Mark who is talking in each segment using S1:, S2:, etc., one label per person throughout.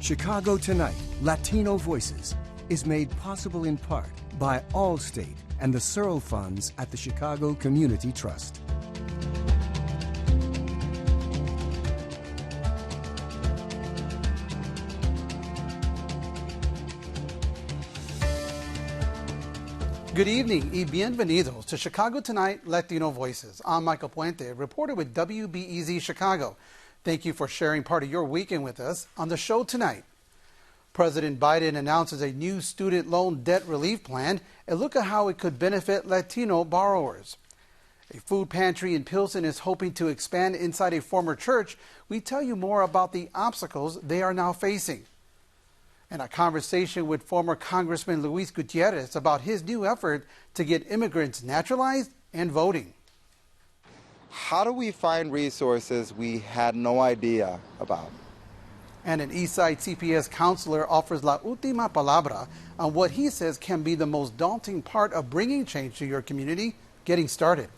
S1: Chicago Tonight, Latino Voices, is made possible in part by Allstate and the Searle Funds at the Chicago Community Trust.
S2: Good evening y bienvenidos to Chicago Tonight, Latino Voices. I'm Michael Puente, reporter with WBEZ Chicago. Thank you for sharing part of your weekend with us. On the show tonight, President Biden announces a new student loan debt relief plan, and look at how it could benefit Latino borrowers. A food pantry in Pilsen is hoping to expand inside a former church. We tell you more about the obstacles they are now facing. And a conversation with former Congressman Gutierrez about his new effort to get immigrants naturalized and voting.
S3: How do we find resources we had no idea about?
S2: And an Eastside CPS counselor offers la última palabra on what he says can be the most daunting part of bringing change to your community, getting started.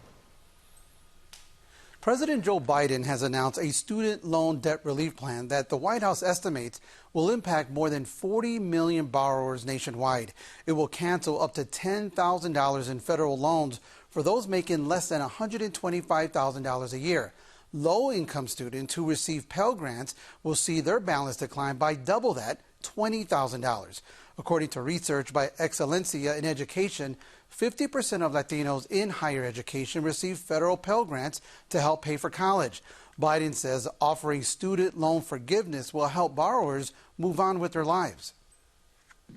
S2: President Joe Biden has announced a student loan debt relief plan that the White House estimates will impact more than 40 million borrowers nationwide. It will cancel up to $10,000 in federal loans for those making less than $125,000 a year. Low-income students who receive Pell Grants will see their balance decline by double that, $20,000. According to research by Excelencia in education, 50% of Latinos in higher education receive federal Pell Grants to help pay for college. Biden says offering student loan forgiveness will help borrowers move on with their lives.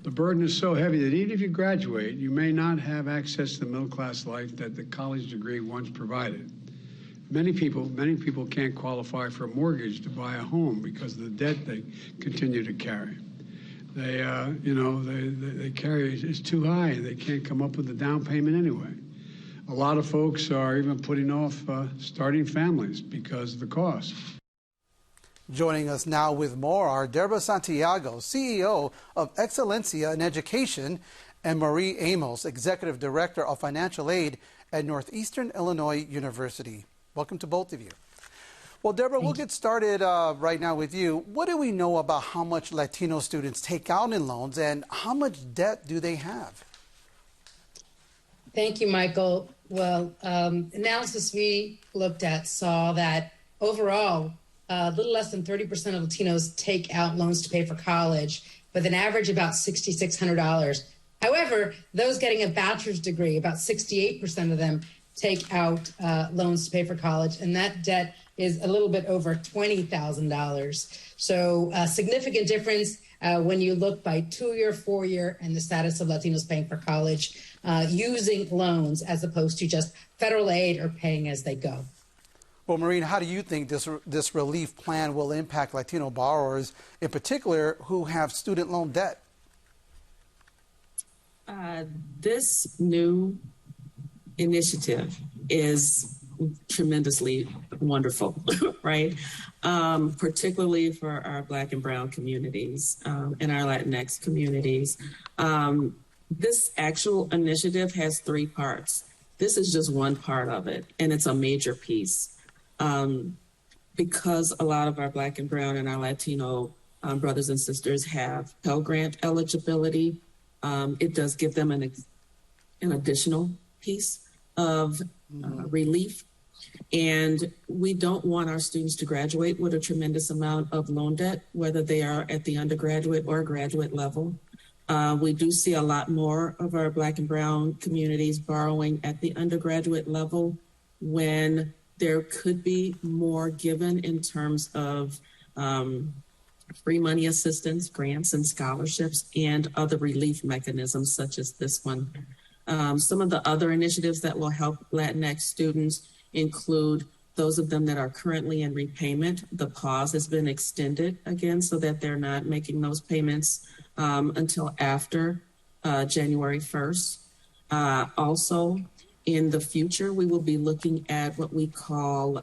S4: The burden is so heavy that even if you graduate, you may not have access to the middle-class life that the college degree once provided. Many people can't qualify for a mortgage to buy a home because of the debt they continue to carry. They carry it's too high. They can't come up with a down payment anyway. A lot of folks are even putting off starting families because of the cost.
S2: Joining us now with more are Debra Santiago, CEO of Excelencia in Education, and Marie Amos, Executive Director of Financial Aid at Northeastern Illinois University. Welcome to both of you. Well, Debra, we'll get started right now with you. What do we know about how much Latino students take out in loans and how much debt do they have?
S5: Thank you, Michael. Well, analysis we looked at saw that overall, a little less than 30% of Latinos take out loans to pay for college, with an average about $6,600. However, those getting a bachelor's degree, about 68% of them take out loans to pay for college, and that debt is a little bit over $20,000. So a significant difference when you look by 2-year, 4-year, and the status of Latinos paying for college using loans as opposed to just federal aid or paying as they go.
S2: Well, Maureen, how do you think this relief plan will impact Latino borrowers, in particular, who have student loan debt?
S6: This new initiative is tremendously wonderful, right? Particularly for our Black and Brown communities and our Latinx communities. This actual initiative has 3 parts. This is just one part of it, and it's a major piece. Because a lot of our Black and Brown and our Latino brothers and sisters have Pell Grant eligibility, it does give them an additional piece of relief. And we don't want our students to graduate with a tremendous amount of loan debt, whether they are at the undergraduate or graduate level. We do see a lot more of our Black and Brown communities borrowing at the undergraduate level when there could be more given in terms of free money assistance, grants and scholarships, and other relief mechanisms such as this one. Some of the other initiatives that will help Latinx students include those of them that are currently in repayment. The pause has been extended again so that they're not making those payments until after January 1st. Also, in the future, we will be looking at what we call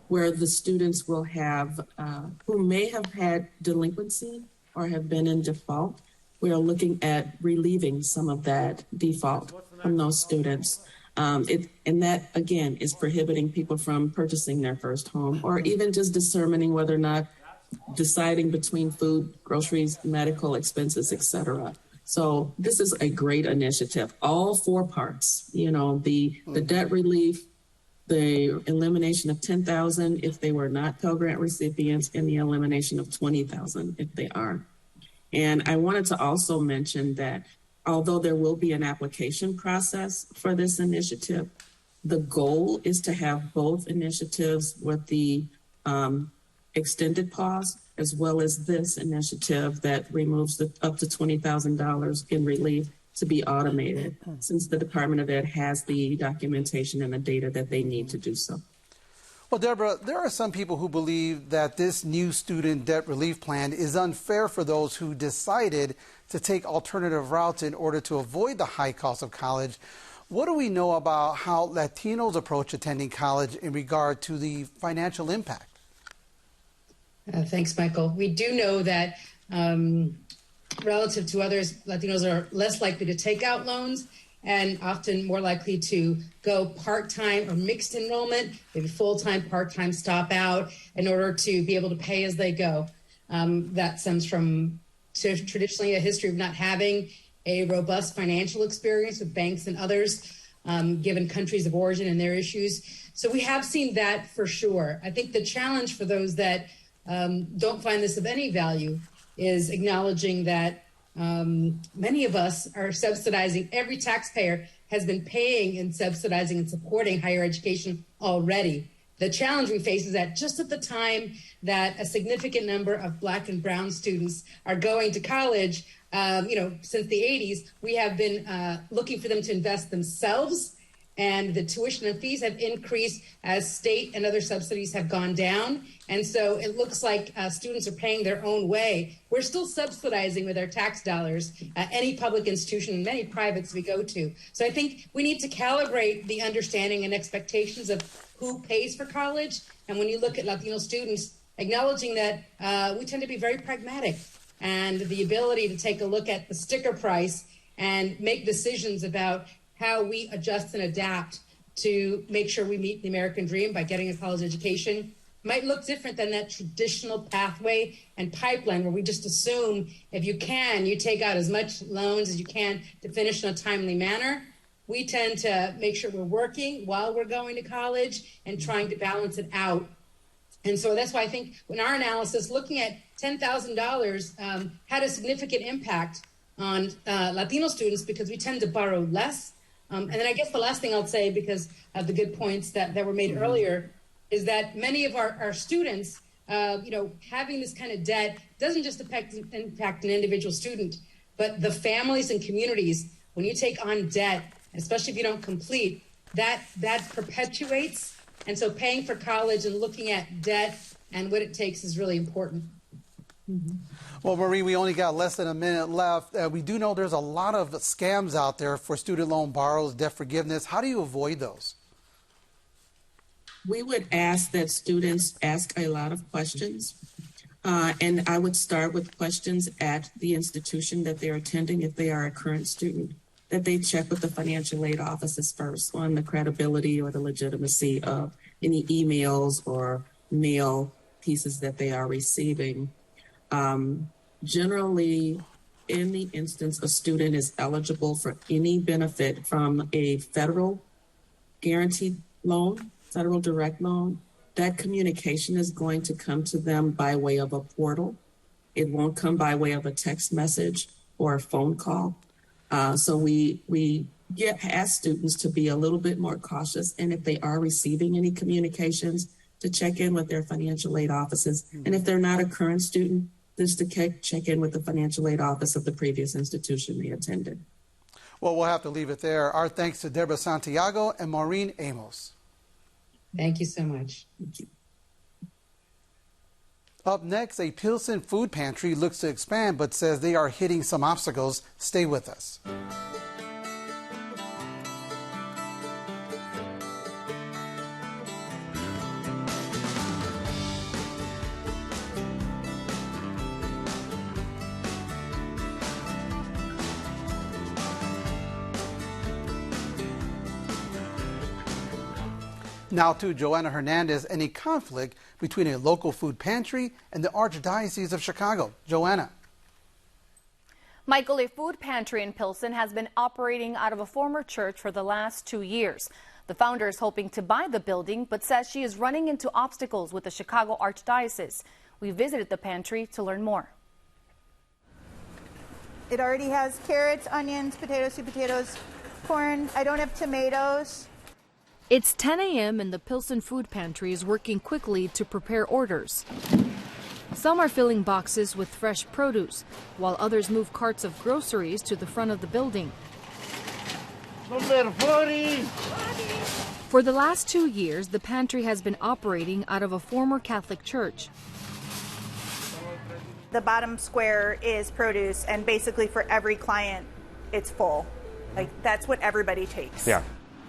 S6: where the students will have, who may have had delinquency or have been in default. We are looking at relieving some of that default from those students. And that, again, is prohibiting people from purchasing their first home, or even just determining whether or not deciding between food, groceries, medical expenses, etc. So this is a great initiative. All four parts, the debt relief, the elimination of $10,000 if they were not Pell Grant recipients, and the elimination of $20,000 if they are. And I wanted to also mention that although there will be an application process for this initiative, the goal is to have both initiatives with the extended pause, as well as this initiative that removes up to $20,000 in relief, to be automated, since the Department of Ed has the documentation and the data that they need to do so.
S2: Well, Debra, there are some people who believe that this new student debt relief plan is unfair for those who decided to take alternative routes in order to avoid the high cost of college. What do we know about how Latinos approach attending college in regard to the financial impact?
S5: Thanks, Michael. We do know that relative to others, Latinos are less likely to take out loans and often more likely to go part-time or mixed enrollment, maybe full-time, part-time stop out in order to be able to pay as they go. That stems from traditionally a history of not having a robust financial experience with banks and others, given countries of origin and their issues. So we have seen that for sure. I think the challenge for those that don't find this of any value is acknowledging that many of us are subsidizing. Every taxpayer has been paying and subsidizing and supporting higher education already. The challenge we face is that just at the time that a significant number of Black and Brown students are going to college, since the 80s, we have been looking for them to invest themselves, and the tuition and fees have increased as state and other subsidies have gone down. And so it looks like students are paying their own way. We're still subsidizing with our tax dollars any public institution and many privates we go to. So I think we need to calibrate the understanding and expectations of who pays for college. And when you look at Latino students, acknowledging that we tend to be very pragmatic, and the ability to take a look at the sticker price and make decisions about how we adjust and adapt to make sure we meet the American dream by getting a college education might look different than that traditional pathway and pipeline where we just assume if you can, you take out as much loans as you can to finish in a timely manner. We tend to make sure we're working while we're going to college and trying to balance it out. And so that's why I think in our analysis, looking at $10,000 had a significant impact on Latino students because we tend to borrow less. And then I guess the last thing I'll say, because of the good points that were made earlier, is that many of our students, having this kind of debt doesn't just impact an individual student, but the families and communities. When you take on debt, especially if you don't complete, that perpetuates. And so paying for college and looking at debt and what it takes is really important.
S2: Mm-hmm. Well, Marie, we only got less than a minute left. We do know there's a lot of scams out there for student loan borrowers, debt forgiveness. How do you avoid those?
S6: We would ask that students ask a lot of questions. And I would start with questions at the institution that they're attending if they are a current student, that they check with the financial aid offices first on the credibility or the legitimacy of any emails or mail pieces that they are receiving. Generally, in the instance a student is eligible for any benefit from a federal guaranteed loan, federal direct loan, that communication is going to come to them by way of a portal. It won't come by way of a text message or a phone call. So we ask students to be a little bit more cautious, and if they are receiving any communications, to check in with their financial aid offices. And if they're not a current student, just to check in with the financial aid office of the previous institution they attended.
S2: Well, we'll have to leave it there. Our thanks to Debra Santiago and Maureen Amos.
S5: Thank you so much.
S6: Thank you.
S2: Up next, a Pilsen food pantry looks to expand but says they are hitting some obstacles. Stay with us. Now to Joanna Hernandez and a conflict between a local food pantry and the Archdiocese of Chicago. Joanna.
S7: Michael, a food pantry in Pilsen has been operating out of a former church for the last 2 years. The founder is hoping to buy the building, but says she is running into obstacles with the Chicago Archdiocese. We visited the pantry to learn more.
S8: It already has carrots, onions, potatoes, sweet potatoes, corn. I don't have tomatoes.
S7: It's 10 a.m. and the Pilsen food pantry is working quickly to prepare orders. Some are filling boxes with fresh produce, while others move carts of groceries to the front of the building. For the last 2 years, the pantry has been operating out of a former Catholic church.
S8: The bottom square is produce, and basically for every client, it's full. Like, that's what everybody takes.
S3: Yeah.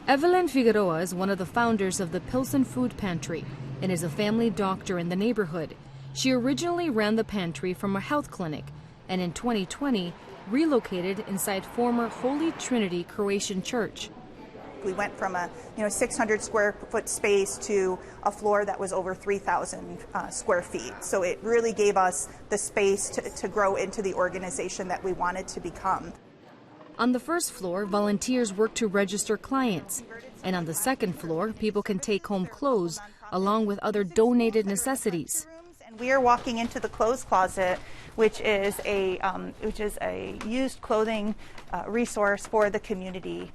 S7: Evelyn Figueroa is one of the founders of the Pilsen Food Pantry and is a family doctor in the neighborhood. She originally ran the pantry from a health clinic and in 2020 relocated inside former Holy Trinity Croatian Church.
S8: We went from a 600 square foot space to a floor that was over 3,000 square feet. So it really gave us the space to grow into the organization that we wanted to become.
S7: On the first floor, volunteers work to register clients. And on the second floor, people can take home clothes along with other donated necessities.
S8: And we are walking into the clothes closet, which is a used clothing resource for the community.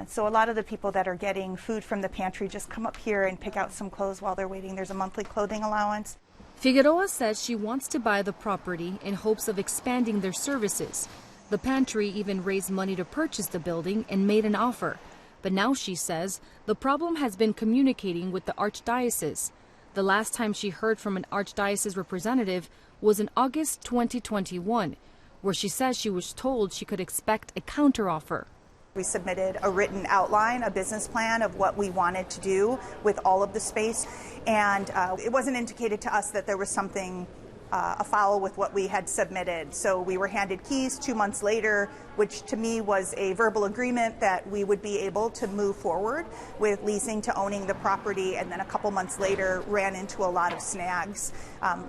S8: So a lot of the people that are getting food from the pantry just come up here and pick out some clothes while they're waiting. There's a monthly clothing allowance.
S7: Figueroa says she wants to buy the property in hopes of expanding their services. The pantry even raised money to purchase the building and made an offer. But now she says the problem has been communicating with the Archdiocese. The last time she heard from an Archdiocese representative was in August 2021, where she says she was told she could expect a counteroffer.
S8: We submitted a written outline, a business plan of what we wanted to do with all of the space, and it wasn't indicated to us that there was something afoul with what we had submitted. So we were handed keys 2 months later, which to me was a verbal agreement that we would be able to move forward with leasing to owning the property, and then a couple months later ran into a lot of snags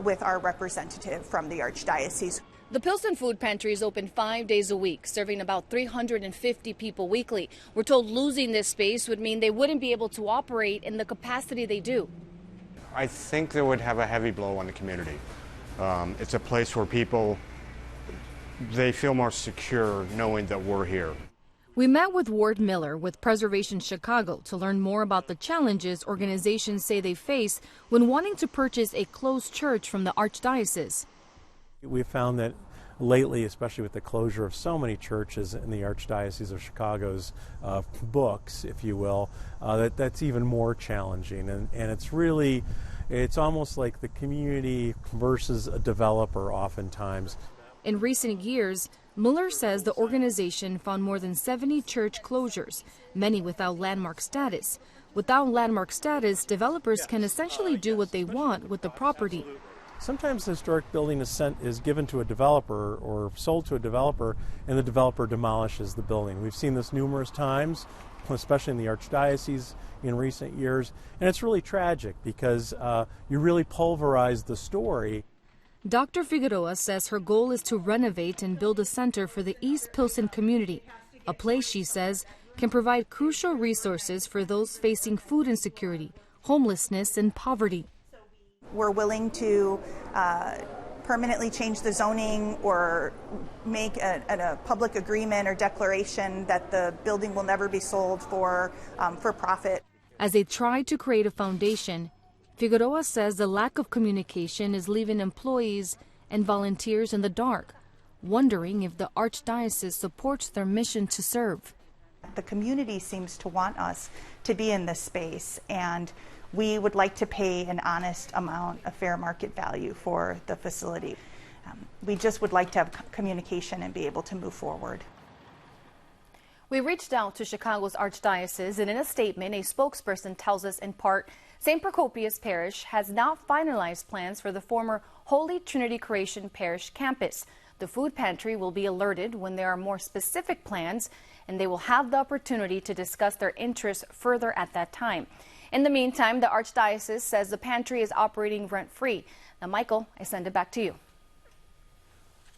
S8: with our representative from the Archdiocese.
S7: The Pilsen Food Pantry is open 5 days a week, serving about 350 people weekly. We're told losing this space would mean they wouldn't be able to operate in the capacity they do.
S9: I think that would have a heavy blow on the community. It's a place where people, they feel more secure knowing that we're here.
S7: We met with Ward Miller with Preservation Chicago to learn more about the challenges organizations say they face when wanting to purchase a closed church from the Archdiocese.
S10: We found that lately, especially with the closure of so many churches in the Archdiocese of Chicago's books, if you will, that's even more challenging. And it's almost like the community versus a developer oftentimes.
S7: In recent years, Miller says the organization found more than 70 church closures, many without landmark status. Without landmark status, developers can essentially do what they want with the property.
S10: Sometimes the historic building is given to a developer or sold to a developer, and the developer demolishes the building. We've seen this numerous times, especially in the Archdiocese in recent years, and it's really tragic because you really pulverize the story.
S7: Dr. Figueroa says her goal is to renovate and build a center for the East Pilsen community, a place she says can provide crucial resources for those facing food insecurity, homelessness, and poverty.
S8: We're willing to permanently change the zoning or make a public agreement or declaration that the building will never be sold for profit.
S7: As they try to create a foundation, Figueroa says the lack of communication is leaving employees and volunteers in the dark, wondering if the Archdiocese supports their mission to serve.
S8: The community seems to want us to be in this space, and we would like to pay an honest amount of fair market value for the facility. We just would like to have communication and be able to move forward.
S7: We reached out to Chicago's Archdiocese, and in a statement, a spokesperson tells us in part, St. Procopius Parish has not finalized plans for the former Holy Trinity Croatian Parish campus. The food pantry will be alerted when there are more specific plans, and they will have the opportunity to discuss their interests further at that time.
S11: In the meantime, the Archdiocese says the pantry is operating rent-free. Now, Michael, I send it back to you.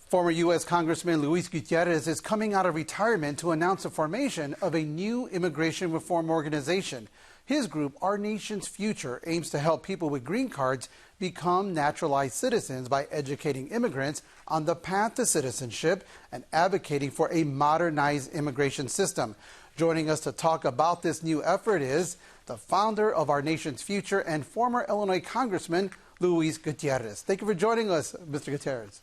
S2: Former U.S. Congressman Luis Gutierrez is coming out of retirement to announce the formation of a new immigration reform organization. His group, Our Nation's Future, aims to help people with green cards become naturalized citizens by educating immigrants on the path to citizenship and advocating for a modernized immigration system. Joining us to talk about this new effort is the founder of Our Nation's Future and former Illinois Congressman Luis Gutierrez. Thank you for joining us, Mr. Gutierrez.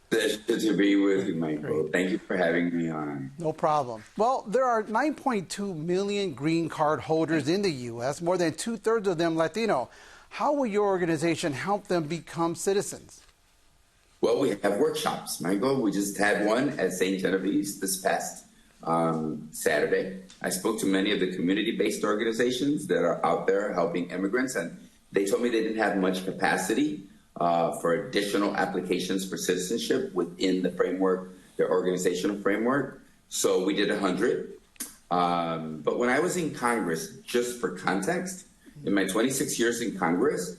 S12: Pleasure to be with you, Michael. Thank you for having me on.
S2: No problem. Well, there are 9.2 million green card holders in the U.S., more than 2/3 of them Latino. How will your organization help them become citizens?
S12: Well, we have workshops, Michael. We just had one at St. Genevieve's this past Saturday. I spoke to many of the community-based organizations that are out there helping immigrants, and they told me they didn't have much capacity for additional applications for citizenship within the framework, their organizational framework. So we did 100. But when I was in Congress, just for context, in my 26 years in Congress,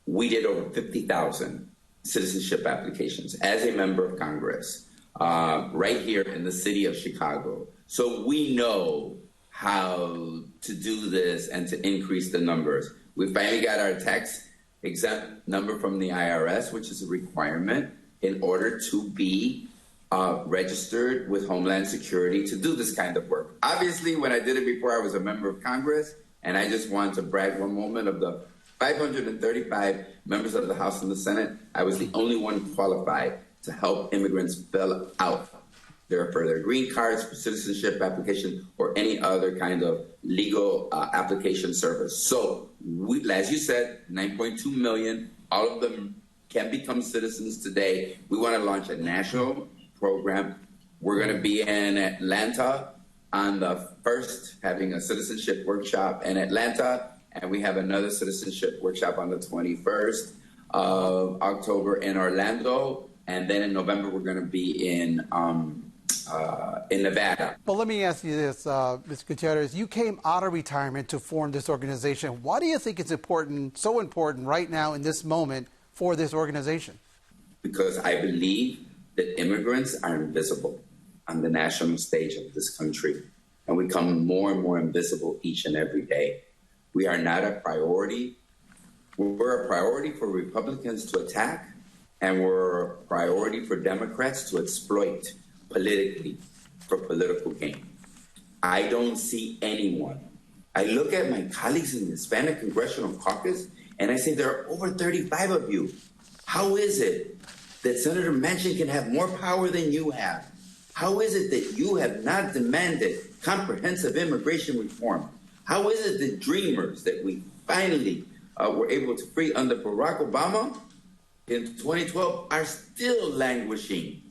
S12: we did over 50,000 citizenship applications as a member of Congress, right here in the city of Chicago. So we know how to do this and to increase the numbers. We finally got our tax exempt number from the IRS, which is a requirement in order to be registered with Homeland Security to do this kind of work. Obviously, when I did it before, I was a member of Congress, and I just want to brag one moment of the 535 members of the House and the Senate, I was the only one qualified to help immigrants fill out for their green cards, for citizenship application, or any other kind of legal application service. So, as you said, 9.2 million, all of them can become citizens today. We want to launch a national program. We're going to be in Atlanta on the 1st, having a citizenship workshop in Atlanta, and we have another citizenship workshop on the 21st of October in Orlando, and then in November we're going to be in Nevada.
S2: Well, let me ask you this, Ms. Gutierrez. You came out of retirement to form this organization. Why do you think it's important, so important right now in this moment for this organization?
S12: Because I believe that immigrants are invisible on the national stage of this country, and we become more and more invisible each and every day. We are not a priority. We're a priority for Republicans to attack, and we're a priority for Democrats to exploit politically for political gain. I don't see anyone. I look at my colleagues in the Hispanic Congressional Caucus, and I say there are over 35 of you. How is it that Senator Manchin can have more power than you have? How is it that you have not demanded comprehensive immigration reform? How is it that dreamers that we finally were able to free under Barack Obama in 2012 are still languishing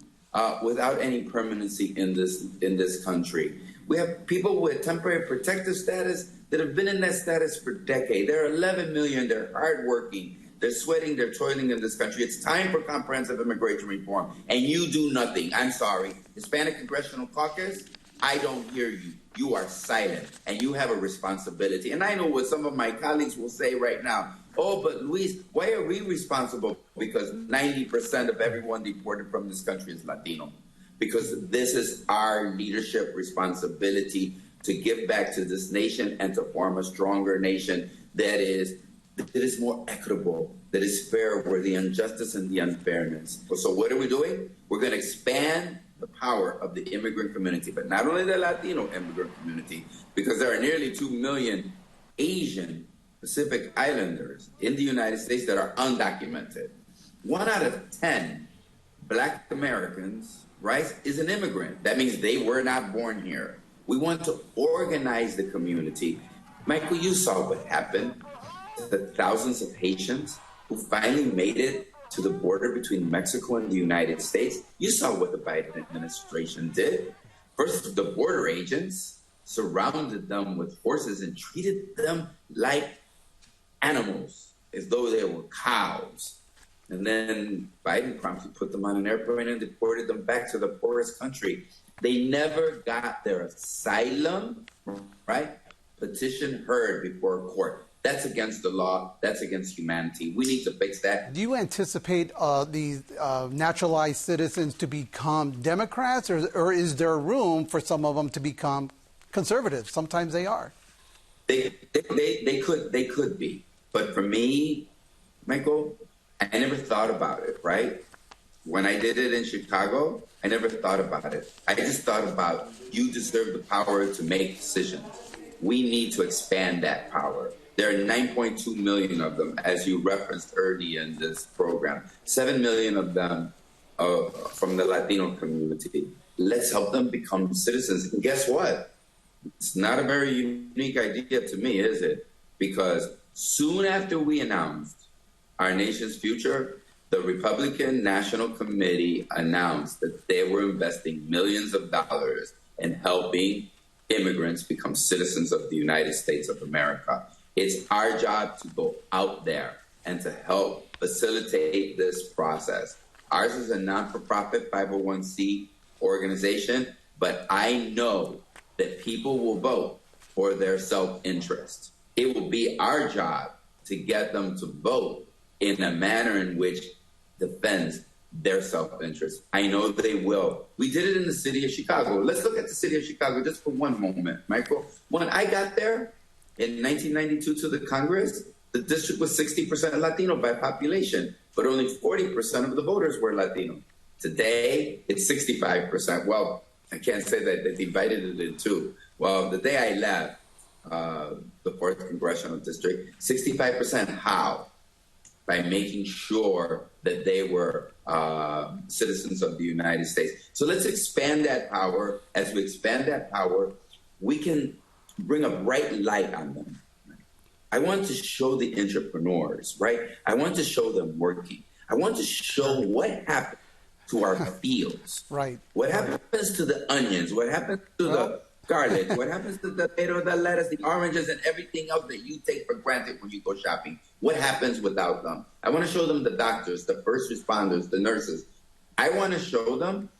S12: without any permanency in this country? We have people with temporary protective status that have been in that status for decades. There are 11 million. They're hardworking. They're sweating. They're toiling in this country. It's time for comprehensive immigration reform, and you do nothing. I'm sorry. Hispanic Congressional Caucus, I don't hear you. You are silent, and you have a responsibility. And I know what some of my colleagues will say right now. Oh, but Luis, why are we responsible? Because 90% of everyone deported from this country is Latino. Because this is our leadership responsibility to give back to this nation and to form a stronger nation that is more equitable, that is fair, where the injustice and the unfairness. So what are we doing? We're going to expand the power of the immigrant community, but not only the Latino immigrant community, because there are nearly 2 million Asian Pacific Islanders in the United States that are undocumented. 1 out of 10 Black Americans, right, is an immigrant. That means they were not born here. We want to organize the community. Michael, you saw what happened. The thousands of Haitians who finally made it to the border between Mexico and the United States. You saw what the Biden administration did. First, the border agents surrounded them with horses and treated them like animals, as though they were cows. And then Biden promptly put them on an airplane and deported them back to the poorest country. They never got their asylum, right, petition heard before a court. That's against the law. That's against humanity. We need to fix that.
S2: Do you anticipate these naturalized citizens to become Democrats, or is there room for some of them to become conservatives? Sometimes they are.
S12: They could be. But for me, Michael, I never thought about it, right? When I did it in Chicago, I never thought about it. I just thought about you deserve the power to make decisions. We need to expand that power. There are 9.2 million of them, as you referenced early in this program. 7 million of them from the Latino community. Let's help them become citizens. And guess what? It's not a very unique idea to me, is it? Because soon after we announced our nation's future, the Republican National Committee announced that they were investing millions of dollars in helping immigrants become citizens of the United States of America. It's our job to go out there and to help facilitate this process. Ours is a non-for-profit 501c organization, but I know that people will vote for their self-interest. It will be our job to get them to vote in a manner in which defends their self-interest. I know they will. We did it in the city of Chicago. Let's look at the city of Chicago just for one moment, Michael. When I got there in 1992 to the Congress, the district was 60% Latino by population, but only 40% of the voters were Latino. Today, it's 65%. Well, I can't say that they divided it in two. Well, the day I left the 4th Congressional District, 65%. How? By making sure that they were citizens of the United States. So let's expand that power. As we expand that power, we can bring a bright light on them. I want to show the entrepreneurs, right? I want to show them working. I want to show what happened to our fields.
S2: Right.
S12: What happens to the onions? What happens to the garlic? What happens to the tomato, the lettuce, the oranges, and everything else that you take for granted when you go shopping? What happens without them? I want to show them the doctors, the first responders, the nurses. I want to show them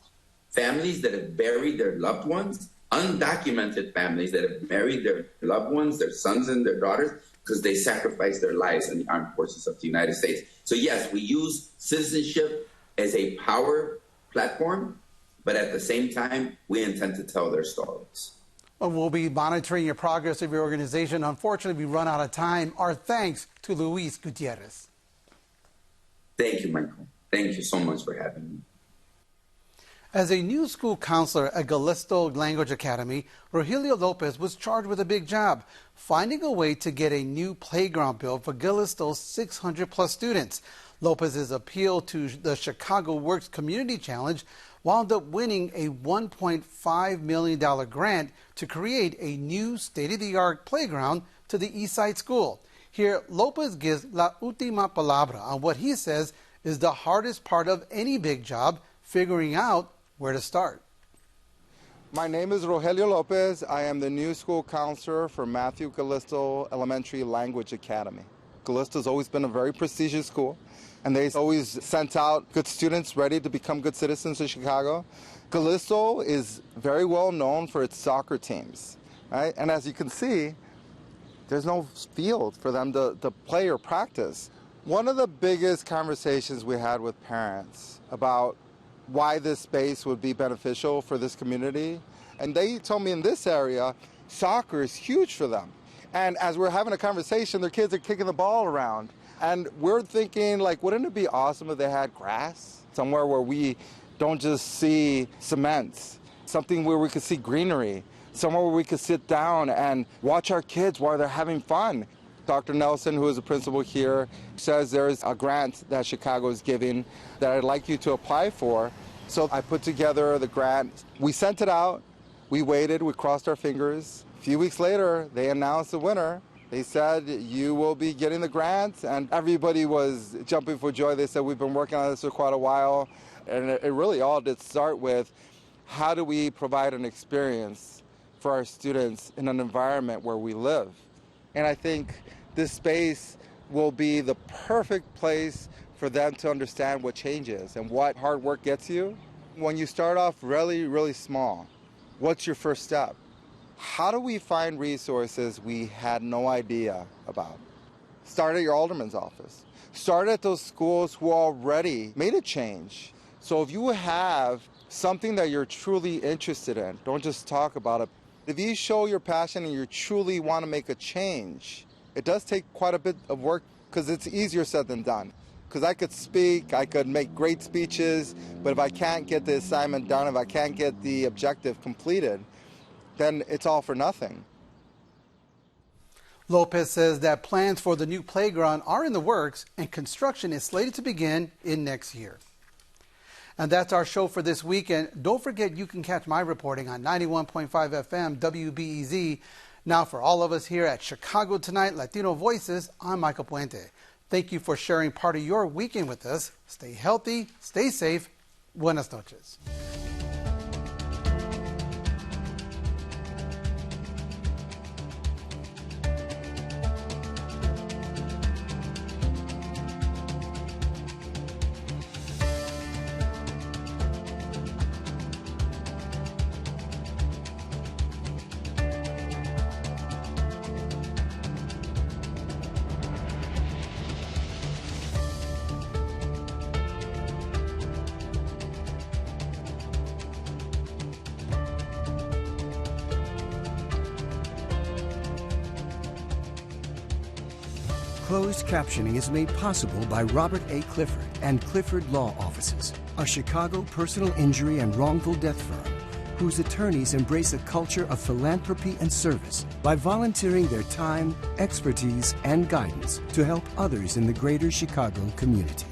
S12: families that have buried their loved ones, undocumented families that have married their loved ones, their sons and their daughters, because they sacrificed their lives in the armed forces of the United States. So yes, we use citizenship as a power platform, but at the same time, we intend to tell their stories.
S2: Well, we'll be monitoring your progress of your organization. Unfortunately, we run out of time. Our thanks to Luis Gutierrez.
S12: Thank you, Michael. Thank you so much for having me.
S2: As a new school counselor at Galisto Language Academy, Rogelio Lopez was charged with a big job, finding a way to get a new playground built for Galisto's 600-plus students. Lopez's appeal to the Chicago Works Community Challenge wound up winning a $1.5 million grant to create a new state-of-the-art playground to the Eastside School. Here, Lopez gives la última palabra on what he says is the hardest part of any big job, figuring out where to start.
S3: My name is Rogelio Lopez. I am the new school counselor for Matthew Galisto Elementary Language Academy. Galisto has always been a very prestigious school, and they always sent out good students ready to become good citizens of Chicago. Galisto is very well known for its soccer teams, right? And as you can see, there's no field for them to play or practice. One of the biggest conversations we had with parents about why this space would be beneficial for this community, and they told me in this area, soccer is huge for them. And as we're having a conversation, their kids are kicking the ball around. And we're thinking, like, wouldn't it be awesome if they had grass? Somewhere where we don't just see cement, something where we could see greenery, somewhere where we could sit down and watch our kids while they're having fun. Dr. Nelson, who is the principal here, says there's a grant that Chicago is giving that I'd like you to apply for. So I put together the grant. We sent it out. We waited. We crossed our fingers. A few weeks later, they announced the winner. They said, you will be getting the grant, and everybody was jumping for joy. They said, we've been working on this for quite a while, and it really all did start with how do we provide an experience for our students in an environment where we live. And I think this space will be the perfect place for them to understand what change is and what hard work gets you. When you start off really, really small, what's your first step? How do we find resources we had no idea about? Start at your alderman's office. Start at those schools who already made a change. So if you have something that you're truly interested in, don't just talk about it. If you show your passion and you truly want to make a change, it does take quite a bit of work because it's easier said than done. Because I could speak, I could make great speeches, but if I can't get the assignment done, if I can't get the objective completed, then it's all for nothing.
S2: Lopez says that plans for the new playground are in the works and construction is slated to begin in next year. And that's our show for this weekend. Don't forget you can catch my reporting on 91.5 FM WBEZ. Now for all of us here at Chicago Tonight Latino Voices, I'm Michael Puente. Thank you for sharing part of your weekend with us. Stay healthy, stay safe. Buenas noches.
S1: Closed captioning is made possible by Robert A. Clifford and Clifford Law Offices, a Chicago personal injury and wrongful death firm whose attorneys embrace a culture of philanthropy and service by volunteering their time, expertise, and guidance to help others in the greater Chicago community.